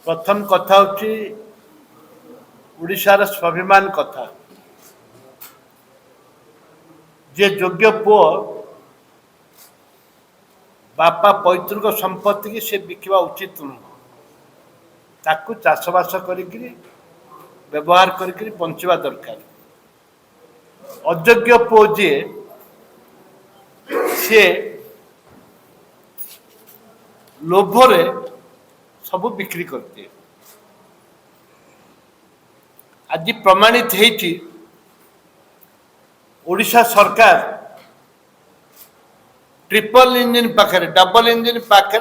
प्रथम कथा हूँ ओडिशार स्वाभिमान कथा जे योग्य पुओ बापा पैतृक संपत्ति की से बिकवा उचित नुह ताकू चाषबास कर व्यवहार कर बंचवा दरकार। अयोग्य पुओ जी सी लोभरे सब बिक्री करते आज प्रमाणित है ओडिशा सरकार ट्रिपल इंजिन पाखे डबल इंजिन पाखे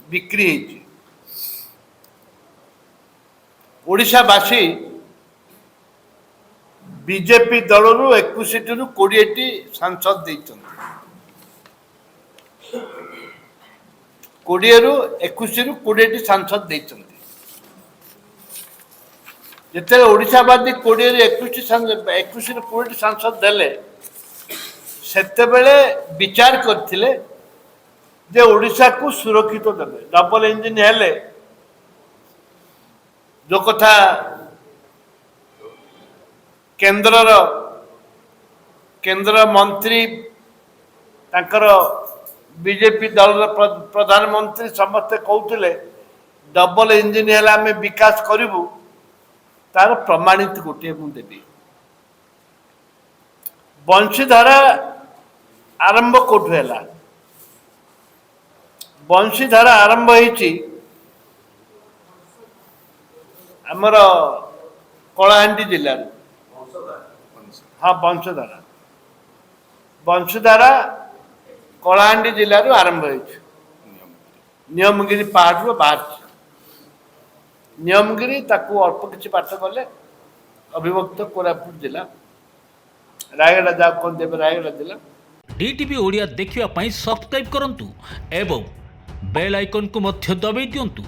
बिक्री ओडिशावासी बीजेपी दल रु 21 रु 20 सांसद देते 20 रु 21 रु 20 सांसद देते जिते ओडिशावादी 20 रु 21 रु 20 सांसद देले सेते बेले विचार करथिले जे ओडिशा को सुरक्षित देवे डबल इंजिन हेले जो कथा केंद्र मंत्री तांकर बीजेपी दल प्रधानमंत्री समस्ते कहते डबल इंजिन है आम विकास करूँ तार प्रमाणित गोटे मुझे देवी बंशीधारा आरंभ कौटू है बंशीधारा आरंभ होती आमर कलाहांडी जिले हाँ बंशीधारा कलाहांडी जिलू आरंभ हो नियमगिरी पहाड़ बाहर नियमगिरी ताकू अल्प किसी पाठ कले अभिभक्त कोरापुट जिला रायगड़ा जहाँ कहते रायगड़ा जिला। डीटीवी ओडिया देखिवा पाई सब्सक्राइब करंतु एवं बेल आइकन को मध्य दबाई दियंतु।